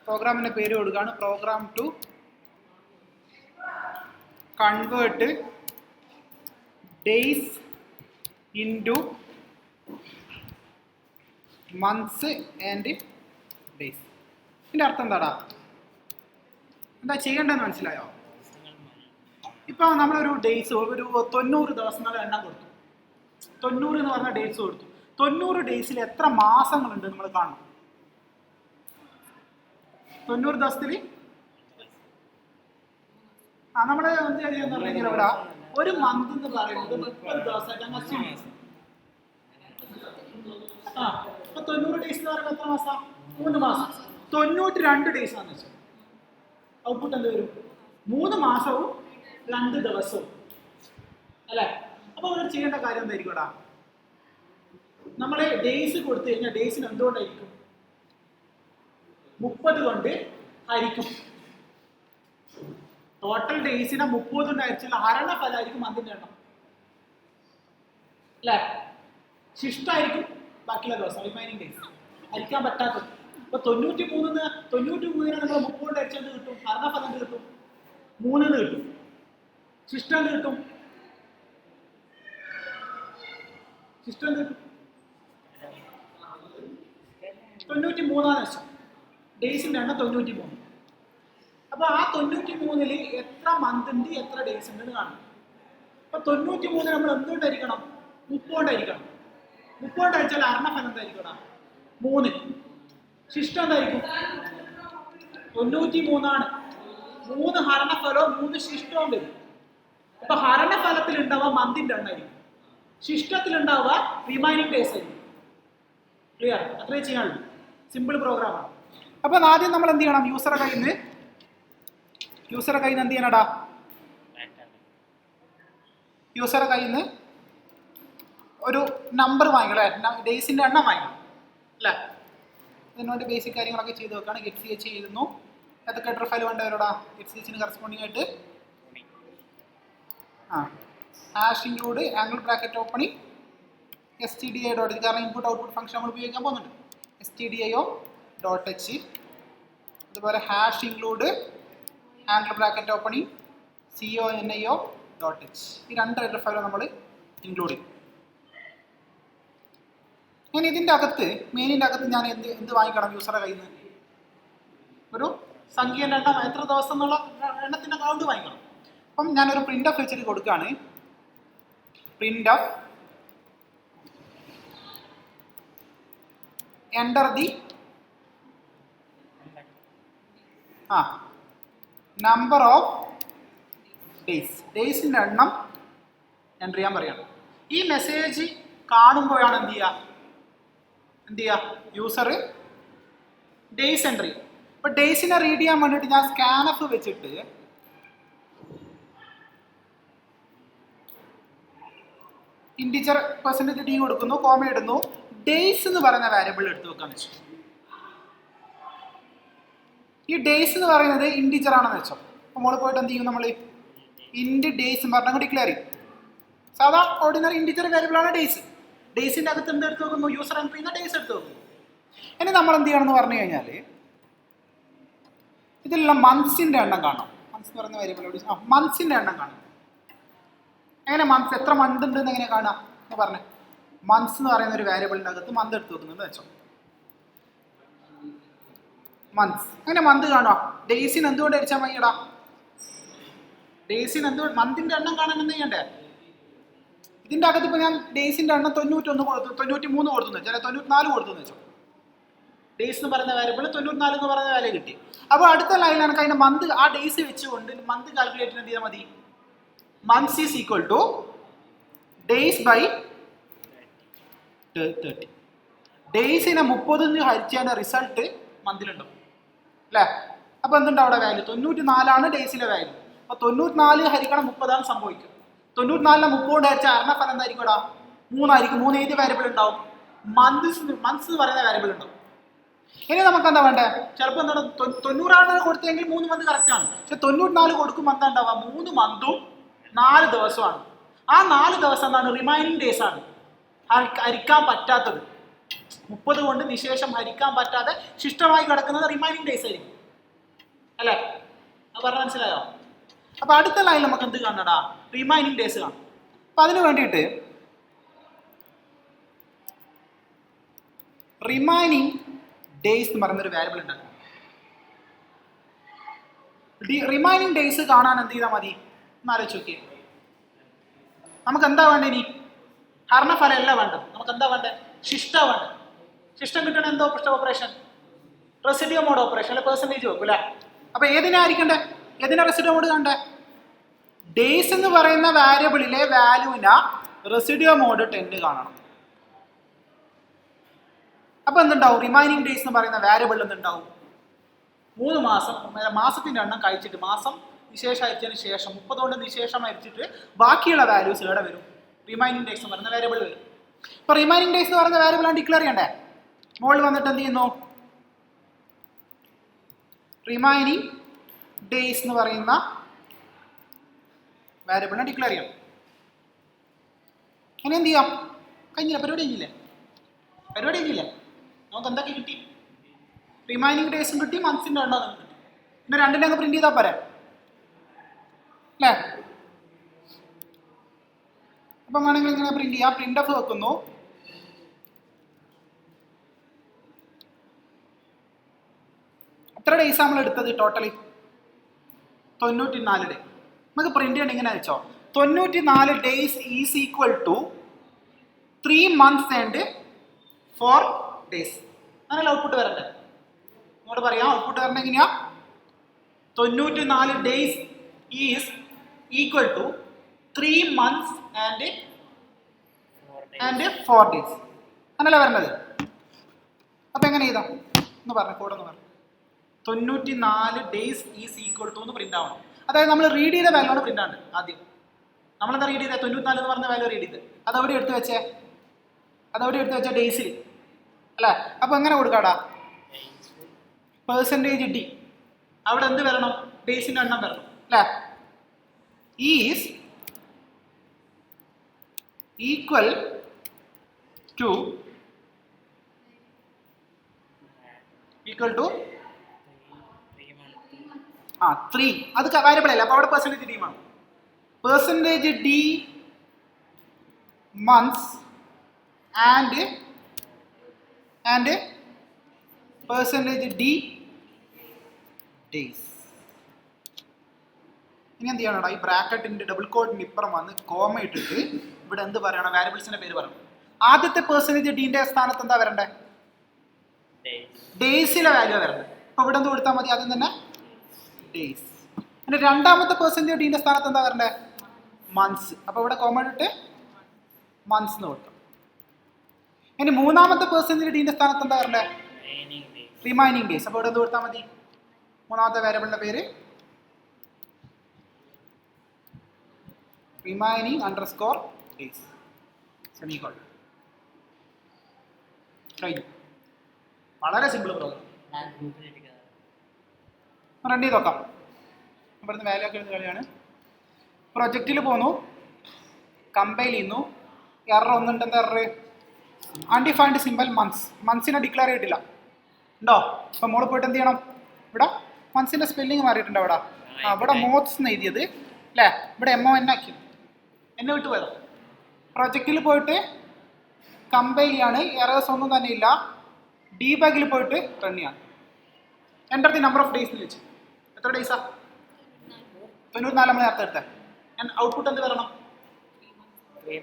പ്രോഗ്രാമിൻ്റെ പേര് കൊടുക്കുകയാണ് program to convert days into months and days. ഇതിൻ്റെ അർത്ഥം എന്താടാ? എന്താ ചെയ്യേണ്ടതെന്ന് മനസ്സിലായോ? ഇപ്പോൾ നമ്മളൊരു ഡേയ്സ് ഒരു 90 ദിവസങ്ങളുടെ എണ്ണം കൊടുത്തു. 90 എന്ന് പറഞ്ഞ ഡേയ്സ് കൊടുത്തു. 90 ഡേയ്സിൽ എത്ര മാസങ്ങളുണ്ട് നമ്മൾ കാണണം? 90 ദിവസത്തിൽ നമ്മൾ എന്ത് ചെയ്യുന്ന പറഞ്ഞാൽ ഇവിടെ ഒരു മന്ത് എന്ന് പറയുന്നത് 30 ദിവസമായിട്ട് അസ്യൂം. ഇപ്പൊ 90 ഡേയ്സ് എന്ന് പറയുമ്പോൾ എത്ര മാസം? 3 മാസം. 92 ഡേയ്സ് ആണെന്ന് വെച്ചാൽ ഔട്ട്പുട്ട് എന്ത് വരും? 3 മാസവും 2 ദിവസവും അല്ലേ? അപ്പൊ ഇവിടെ ചെയ്യേണ്ട കാര്യം എന്തായിരിക്കും? ഇവിടെ നമ്മൾ ഡേയ്സ് കൊടുത്തു കഴിഞ്ഞാൽ ഡേയ്സിന് എന്തുകൊണ്ടായിരിക്കും? 30 കൊണ്ട് ഹരിക്കും. ടോട്ടൽ ഡേയ്സിനെ 30 കൊണ്ട് ഹരിച്ചുള്ള ഹരണഫലമായിരിക്കും മന്തിന്റെ എണ്ണം അല്ലേ? ശിഷ്ടായിരിക്കും ബാക്കിയുള്ള ദിവസം, റിമൈനിങ് ഡേയ്സ് ഹരിക്കാൻ പറ്റാത്തത്. ഇപ്പൊ 93 നമ്മൾ 30 കൊണ്ട് ഹരിച്ചെന്ത് കിട്ടും? ഹരണഫലം എന്ത് കിട്ടും? 3 കിട്ടും. ശിഷ്ടം എന്ത് കിട്ടും? ശിഷ്ടം എന്ത് കിട്ടും? 93 വെച്ചാൽ ഡേയ്സിന്റെ എണ്ണം 93. അപ്പൊ ആ 93 എത്ര മന്ത് ഉണ്ട്, എത്ര ഡേയ്സ് ഉണ്ട് കാണും. അപ്പൊ 93 നമ്മൾ എന്തുകൊണ്ടായിരിക്കണം? 30 കൊണ്ടായിരിക്കണം. 30 കൊണ്ട് അയച്ചാൽ ഹരണഫലം എന്തായിരിക്കണം? 3. ശിഷ്ടം എന്തായിരിക്കും? 93 3 ഹരണഫലവും 3 ശിഷ്ടവും വരും. അപ്പൊ ഹരണഫലത്തിൽ ഉണ്ടാവുക മന്തിന്റെ എണ്ണമായിരിക്കും, ശിഷ്ടത്തിൽ ഉണ്ടാവുക റിമൈനിങ് ഡേയ്സ് ആയിരിക്കും. ക്ലിയർ? അത്രേ ചെയ്യാനുള്ളൂ. സിമ്പിൾ പ്രോഗ്രാമാണ്. അപ്പൊ ആദ്യം നമ്മൾ എന്ത് ചെയ്യണം? യൂസറെ കയ്യിൽ നിന്ന് എന്ത് ചെയ്യണടാ? യൂസറെ കയ്യിൽ നിന്ന് ഒരു നമ്പർ വാങ്ങിക്കണം, ഡേയ്സിന്റെ എണ്ണം വാങ്ങിക്കണം അല്ലേ? അതിനുവേണ്ടി ബേസിക് കാര്യങ്ങളൊക്കെ ചെയ്ത് വെക്കാണ്. ഗെറ്റ് സി എച്ച് ചെയ്യുന്നു. ഏതൊക്കെ ഹെഡർ ഫയൽ വേണ്ടവരോടാ? ഗെറ്റ് സി എച്ചിന് കറസ്പോണ്ടിങ് ആയിട്ട് hash include angle bracket opening stdio dot, കാരണം ഇൻപുട്ട് ഔട്ട്പുട്ട് ഫംഗ്ഷൻ നമ്മൾ ഉപയോഗിക്കാൻ പോകുന്നുണ്ട്. stdio dot H. അതുപോലെ hash include angle bracket opening conio dot H. ഈ 2 ഹെഡർ ഫയലും നമ്മൾ ഇൻക്ലൂഡ് ചെയ്യും. ഞാൻ ഇതിൻ്റെ അകത്ത് മെയിനിൻ്റെ അകത്ത് ഞാൻ എന്ത് വാങ്ങിക്കണം? യൂസറെ കയ്യിൽ നിന്ന് ഒരു സംഖ്യേൻ്റെ എണ്ണം, എത്ര ദിവസം എന്നുള്ള എണ്ണത്തിൻ്റെ കൗണ്ട് വാങ്ങിക്കണം. അപ്പം ഞാനൊരു പ്രിൻ്റ് ഓഫ് വെച്ചിട്ട് കൊടുക്കുകയാണ്. Printf enter the number of days. ഡേയ്സിൻ്റെ എണ്ണം എൻ്റർ ചെയ്യാൻ പറയണം. ഈ മെസ്സേജ് കാണുമ്പോഴാണ് എന്ത് ചെയ്യുക? യൂസർ ഡേയ്സ് എൻ്റർ ചെയ്യും. അപ്പോൾ ഡേയ്സിനെ റീഡ് ചെയ്യാൻ വേണ്ടിയിട്ട് ഞാൻ സ്കാനഫ് വെച്ചിട്ട് ഇൻറ്റിജർ % d കൊടുക്കുന്നു, കോമ ഇടുന്നു. ഡേയ്സ് എന്ന് പറയുന്ന വാരിയബിൾ എടുത്ത് വെക്കാന്ന് വെച്ചു. ഈ ഡേയ്സ് എന്ന് പറയുന്നത് ഇൻറ്റിജർ ആണെന്ന് വെച്ചോ. അപ്പോൾ നമ്മൾ പോയിട്ട് എന്ത് ചെയ്യും? നമ്മൾ ഇൻറ്റ് ഡേയ്സ് പറഞ്ഞാൽ ഡിക്ലെയർ ചെയ്യും. സാധാ ഓർഡിനറി ഇൻറ്റിജർ വാരിയബിൾ ആണ് ഡേയ്സ്. ഡേയ്സിൻ്റെ അകത്ത് എന്ത് എടുത്ത് വെക്കുന്നു? യൂസർ എൻ്റർ ചെയ്യുന്ന ഡേയ്സ് എടുത്ത് വെക്കുന്നു. ഇനി നമ്മൾ എന്ത് ചെയ്യണമെന്ന് പറഞ്ഞു കഴിഞ്ഞാൽ ഇതിലുള്ള മന്ത്സിൻ്റെ എണ്ണം കാണാം. മന്ത്സ് എന്ന് പറയുന്ന വാരിയബിൾ മന്ത്സിൻ്റെ എണ്ണം കാണാം. എങ്ങനെ മന്ത്സ്, എത്ര മന്ത് ഉണ്ടെന്ന് എങ്ങനെ കാണാം എന്ന് പറഞ്ഞേ. മന്ത്സ് എന്ന് പറയുന്ന ഒരു വാരിയബിളിൻ്റെ അകത്ത് മന്ത് എടുത്ത് വെക്കുന്നുണ്ട് വെച്ചോ. മന്ത്സ്, അങ്ങനെ മന്ത് കാണുക. ഡേയ്സിന് എന്തുകൊണ്ട് അടിച്ചാൽ മതിയടാ? ഡേയ്സിന് എന്തുകൊണ്ട് മന്തിൻ്റെ എണ്ണം കാണാൻ എന്ത് ചെയ്യണ്ടേ? ഇതിൻ്റെ അകത്ത് ഇപ്പോൾ ഞാൻ ഡേയ്സിൻ്റെ എണ്ണം 91 കൊടുത്തു, 93 കൊടുത്തു, ചില 94 കൊടുത്തു വെച്ചോ. ഡേയ്സ് എന്ന് പറയുന്ന വാരിയബിൾ 94 എന്ന് പറയുന്ന വാല്യൂ കിട്ടി. അപ്പോൾ അടുത്ത ലൈനിൽ എനിക്ക് അതിൻ്റെ മന്ത്, ആ ഡേയ്സ് വെച്ചുകൊണ്ട് മന്ത് കാൽക്കുലേറ്റ് എന്ത് ചെയ്താൽ മതി? Months is equal to days by 30. ഡേയ്സിനെ 30 ഹരിച്ചതിൻ്റെ റിസൾട്ട് മന്തിലുണ്ടാവും അല്ലേ? അപ്പോൾ എന്തുണ്ടാവും അവിടെ വാല്യൂ? 94 ഡേയ്സിലെ വാല്യൂ. അപ്പോൾ 94 ഹരിക്കണം 30 സംഭവിക്കും. 94 30 ഹരിച്ച ഹരണഫലം എന്തായിരിക്കും? ഇവിടെ 3 ആയിരിക്കും. 3 ഏത് വാരിയബിൾ ഉണ്ടാവും? മന്ത്സ് എന്ന് പറയുന്ന വാരിയബിൾ ഉണ്ടാവും. ഇനി നമുക്ക് എന്താ വേണ്ടേ? ചിലപ്പോൾ എന്താണ് 90 കൊടുത്തെങ്കിൽ 3 മന്ത് കറക്റ്റാണ്. പക്ഷെ 94 കൊടുക്കുമ്പോൾ എന്താ ഉണ്ടാവുക? 3 മന്തും 4 ദിവസമാണ്. ആ 4 ദിവസം എന്താണ്? റിമൈനിങ് ഡേയ്സ് ആണ്, ഹരിക്കാൻ പറ്റാത്തത്. 30 കൊണ്ട് നിശേഷം ഹരിക്കാൻ പറ്റാതെ ശിഷ്ടമായി കിടക്കുന്നത് റിമൈനിങ് ഡേയ്സ് ആയിരിക്കും. അല്ലേ? അത് പറഞ്ഞ മനസ്സിലായോ? അപ്പൊ അടുത്ത ലൈനിൽ നമുക്ക് എന്ത് കാണണടാ? റിമൈനിങ് ഡേയ്സ് കാണും. അപ്പൊ അതിന് വേണ്ടിയിട്ട് റിമൈനിങ് ഡേയ്സ് എന്ന് പറയുന്നൊരു വാരിയബിൾ ഉണ്ടാക്കും. റിമൈനിങ് ഡേയ്സ് കാണാൻ എന്ത് ചെയ്താൽ മതി എന്ന് ആലോചിച്ച് നോക്കിയേ. നമുക്ക് എന്താ വേണ്ടത് ഇനി? ഹരണഫലം അല്ല വേണ്ടത്. നമുക്ക് എന്താ വേണ്ടത്? ശിഷ്ട വേണ്ടത്. ശിഷ്ടം കിട്ടണ എന്തോ ഓപ്പറേഷൻ? റെസിഡ്യൂ മോഡ് ഓപ്പറേഷൻ അല്ലെ പെർസെൻറ്റേജ് വെക്കും അല്ലേ? അപ്പൊ ഏതിനായിരിക്കണ്ടേ? ഏതിനാ റെസിഡ്യൂ മോഡ് കണ്ടേ? ഡേയ്സ് എന്ന് പറയുന്ന വാരിയബിളിലെ വാല്യൂവിന റെസിഡ്യൂ മോഡ് 10 കാണണം. അപ്പൊ എന്തുണ്ടാവും? റിമൈനിങ് ഡേയ്സ് എന്ന് പറയുന്ന വാരിയബിൾ എന്തുണ്ടാവും? 3 മാസം മാസത്തിന്റെ എണ്ണം കഴിച്ചിട്ട് മാസം നിശേഷം അയച്ചതിന് ശേഷം 30 കൊണ്ട് നിശേഷം അയച്ചിട്ട് ബാക്കിയുള്ള വാല്യൂസ് ഇവിടെ വരും. റിമൈനിങ് ഡേയ്സ് എന്ന് പറയുന്ന വാരിയബിൾ വരും. ഇപ്പൊ റിമൈനിങ് ഡേയ്സ് എന്ന് പറയുന്ന വാരിയബിൾ ആണ് ഡിക്ലെയർ ചെയ്യണ്ടേ? മോളിൽ വന്നിട്ട് എന്ത് ചെയ്യുന്നു? റിമൈനിങ് ഡേയ്സ് എന്ന് പറയുന്ന വാരിയബിളിനെ ഡിക്ലെയർ ചെയ്യണം. അങ്ങനെ എന്ത് ചെയ്യാം? കഴിഞ്ഞില്ല, പരിപാടി കഴിഞ്ഞില്ലേ? പരിപാടി കഴിഞ്ഞില്ലേ? നമുക്ക് എന്തൊക്കെ കിട്ടി? റിമൈനിങ് ഡേയ്സും കിട്ടി, മന്ത്സിന്റെ എണ്ണം കിട്ടി. പിന്നെ രണ്ടിനെ അങ്ങ് പ്രിന്റ് ചെയ്താൽ പോരെ അല്ലേ? അപ്പം വേണമെങ്കിൽ ഇങ്ങനെ പ്രിന്റ് ചെയ്യാം. പ്രിന്റ് ഓഫ് വെക്കുന്നു. എത്ര ഡേയ്സ് നമ്മൾ എടുത്തത് ടോട്ടലി? 94 ഡേ. നമുക്ക് പ്രിന്റ് ചെയ്യണം ഇങ്ങനെ വെച്ചോ. 94 days is equal to 3 months and 4 days. അങ്ങനെ ഔട്ട്പുട്ട് വരണ്ടേ? അങ്ങോട്ട് പറയാം. ഔട്ട്പുട്ട് വരണ്ട എങ്ങനെയാ? 94 days is equal to 3 months and 4 days. അങ്ങനല്ലേ വരേണ്ടത്? അപ്പൊ എങ്ങനെ ചെയ്താ എന്ന് പറഞ്ഞു കൂടെ ഒന്ന് പറഞ്ഞു. 94 ഡേയ്സ് ഈസ് ഈക്വൽ ടു എന്ന് പ്രിന്റ് ആവണം. അതായത് നമ്മൾ റീഡ് ചെയ്ത വാല്യൂ ആണ് പ്രിന്റ് ആണ്. ആദ്യം നമ്മളെന്താ റീഡ് ചെയ്തത്? 94 എന്ന് പറഞ്ഞ വാല്യൂ റീഡ് ചെയ്ത് അതെവിടെ എടുത്ത് വെച്ചേ? ഡേയ്സിൽ അല്ലേ? അപ്പൊ എങ്ങനെ കൊടുക്കാടാ? Percentage D. അവിടെ എന്ത് വരണം? ഡേയ്സിന്റെ എണ്ണം വരണം അല്ലേ? Is equal to 3. അത് വാരിയബിൾ അല്ല. അപ്പൊ അവിടെ പെർസെൻറ്റേജ് ഡി ആണ്. Percentage d months and percentage d days. ഇനി എന്ത് ചെയ്യണം? ഈ ബ്രാക്കറ്റിന്റെ ഡബിൾ കോട്ടിന്റെ ഇപ്പുറം വന്ന് കോമ ഇട്ടിട്ട് ഇവിടെ എന്ത് പറയണം? വാരിയബിൾസിന്റെ പേര് പറയണം. ആദ്യത്തെ പെർസെൻറ്റേജ് ഡിന്റെ സ്ഥാനത്ത് എന്താ വരണ്ടേ? ഡേയ്സിലെ വാല്യൂ വരണ്ടേ? അപ്പൊ ഇവിടെ എന്ത് കൊടുത്താൽ മതി? ആദ്യം തന്നെ ഡേയ്സ്. പിന്നെ രണ്ടാമത്തെ പെർസെൻറ്റേജ് ഡിന്റെ സ്ഥാനത്ത് എന്താ വരണ്ടേ? മന്ത്സ്. അപ്പൊ ഇവിടെ കോമ ഇട്ടിട്ട് മന്ത്സ് എന്ന് കൊടുക്കും. ഇനി മൂന്നാമത്തെ പെർസെൻറ്റേജ് ഡിന്റെ സ്ഥാനത്ത് എന്താ വരണ്ടേ? Remaining days. അപ്പൊ ഇവിടെ എന്ത് കൊടുത്താൽ മതി? മൂന്നാമത്തെ വാരിയബിളിന്റെ പേര് റിമൈനിങ് അണ്ടർസ്കോർ ഡേയ്സ് സെമിക്കോളൻ. കഴിഞ്ഞു. വളരെ സിമ്പിൾ പ്രോഗ്രാം. റൺ ചെയ്ത് നോക്കാം. ഇവിടുന്ന് വാല്യൂ ഒക്കെ എഴുതുന്ന കളിയാണ്. പ്രൊജക്റ്റിൽ പോന്നു, കമ്പൈൽ ചെയ്യുന്നു. എറർ ഒന്നുണ്ട്. എന്താ എറർ? അൺഡിഫൈൻഡ് സിമ്പിൾ മന്ത്സിനെ ഡിക്ലെയർ ചെയ്തിട്ടില്ല ഉണ്ടോ? അപ്പം മോള് പോയിട്ട് എന്ത് ചെയ്യണം? ഇവിടെ മന്ത്സിന്റെ സ്പെല്ലിങ് മാറിയിട്ടുണ്ട്. ഇവിടെ മോത്സ് എന്ന് എഴുതിയത് അല്ലേ? ഇവിടെ MON ആക്കി. എന്നെ വിട്ട് പോയതോ? പ്രൊജക്റ്റിൽ പോയിട്ട് കമ്പൈൽ ചെയ്യാണ്. എറേഴ്സ് ഒന്നും തന്നെ ഇല്ല. ഡീബഗിൽ പോയിട്ട് റൺ ചെയ്യാണ്. Enter the number of days വെച്ച്. എത്ര ഡേയ്സാ? 94 നമ്മൾ നേരത്തെ എടുത്തേ. ഔട്ട്പുട്ട് എന്ത് വരണം?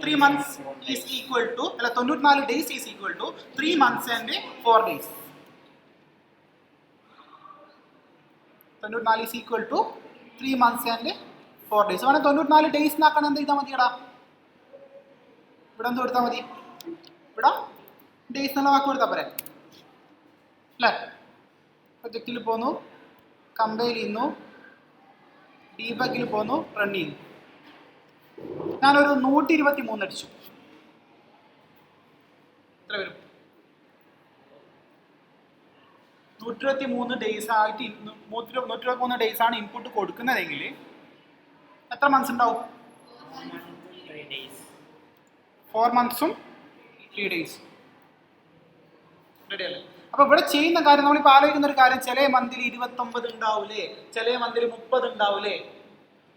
3 months is equal to 94 days is equal to 3 months and 4 days. 94 is equal to 3 months and 4 days. വേണം 94 ഡേയ്സ് എന്നാക്കണം. എന്ത് ചെയ്താൽ മതിയടാ? ഇവിടെ എന്ത് കൊടുത്താൽ മതി? ഇവിടെ ഡേയ്സ് എന്നുള്ള വാക്ക് കൊടുത്താൽ പോരെ അല്ലേ? പ്രൊജക്റ്റിൽ പോന്നു, കമ്പൈൽ ചെയ്യുന്നു, ഡീബഗിൽ പോന്നു, റൺ ചെയ്യുന്നു. ഞാനൊരു 123 അടിച്ചു. എത്ര വരും? 123 ഡേയ്സ് ആയിട്ട് 123 ഡേയ്സ് ആണ് ഇൻപുട്ട് കൊടുക്കുന്നതെങ്കിൽ എത്ര മന്ത്സ് ഉണ്ടാവും? 4 months 3 days. റെഡിയല്ലേ? അപ്പൊ ഇവിടെ ചെയ്യുന്ന കാര്യം നമ്മളിപ്പോൾ ആലോചിക്കുന്ന ഒരു കാര്യം, ചില മന്തിൽ 29 ഉണ്ടാവൂലേ, ചില മന്തിൽ 30 ഉണ്ടാവൂലേ,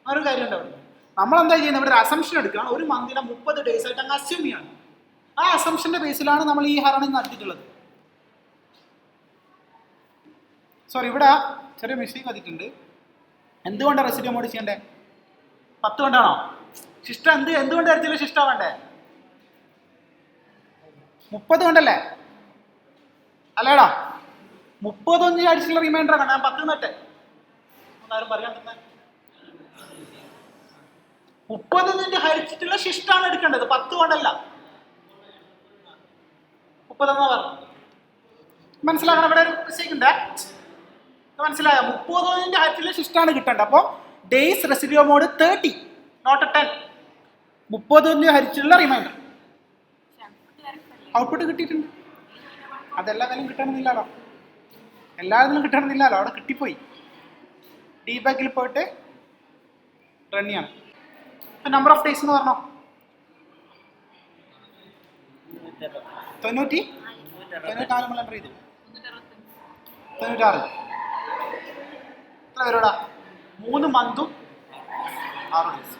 ആ ഒരു കാര്യം ഉണ്ടാവില്ല. നമ്മളെന്താ ചെയ്യുന്നത്, ഇവിടെ ഒരു അസംഷൻ എടുക്കുകയാണ്, ഒരു മന്തിനെ 30 ഡേയ്സ് ആയിട്ട് അങ്ങ് അസ്യൂം ചെയ്യാണ്. ആ അസംഷന്റെ ബേസിലാണ് നമ്മൾ ഈ ഹരണം നടത്തിയിട്ടുള്ളത്. സോറി, ഇവിടെ ചെറിയ മിസ്റ്റേക്ക് വന്നിട്ടുണ്ട്. എന്തുകൊണ്ടാണ് റെസിഡ്യൂ മോഡ് ചെയ്യണ്ടേ? 10 കൊണ്ടാണോ? ശിഷ്ട എന്തുകൊണ്ട് വരച്ചില്ല? ശിഷ്ട വേണ്ടേ? 30 കൊണ്ടല്ലേ? അല്ലേടാ, 30 അടിച്ചുള്ള റിമൈൻഡർ ആണ്. ഞാൻ 10 നട്ടെ ആരും പറയാൻ തന്നെ. 30 ഹരിച്ചിട്ടുള്ള ശിഷ്ടാണ് എടുക്കേണ്ടത്, 10 കൊണ്ടല്ല. 30 എന്നാ പറഞ്ഞു. മനസ്സിലാക്കണം, ഇവിടെ ഒരു മിസ്റ്റേക്ക് ഉണ്ട്. മനസ്സിലായോ? 30 ഹരിച്ചിട്ടുള്ള ശിഷ്ടാണ് കിട്ടേണ്ടത്. അപ്പോൾ ഡേയ്സ് റെസിഡ്യൂ മോഡ് 30 നോട്ട് 10. 30 ഹരിച്ചുള്ള റിമൈൻഡർ ഔട്ട്പുട്ട് കിട്ടിയിട്ടുണ്ട്. അതെല്ലാവരും കിട്ടണമെന്നില്ലല്ലോ, എല്ലാവരും കിട്ടണമെന്നില്ലല്ലോ. അവിടെ കിട്ടിപ്പോയി. ഡീബാക്കിൽ പോയിട്ട് റൺ ചെയ്യണം. ഇപ്പം നമ്പർ ഓഫ് ഡേയ്സ് എന്ന് പറഞ്ഞോ 94 നമ്മൾ എൻ്റർ ചെയ്തു. 96 എത്ര പേരോടാ? 3 മന്തും 6 ഡേയ്സ്.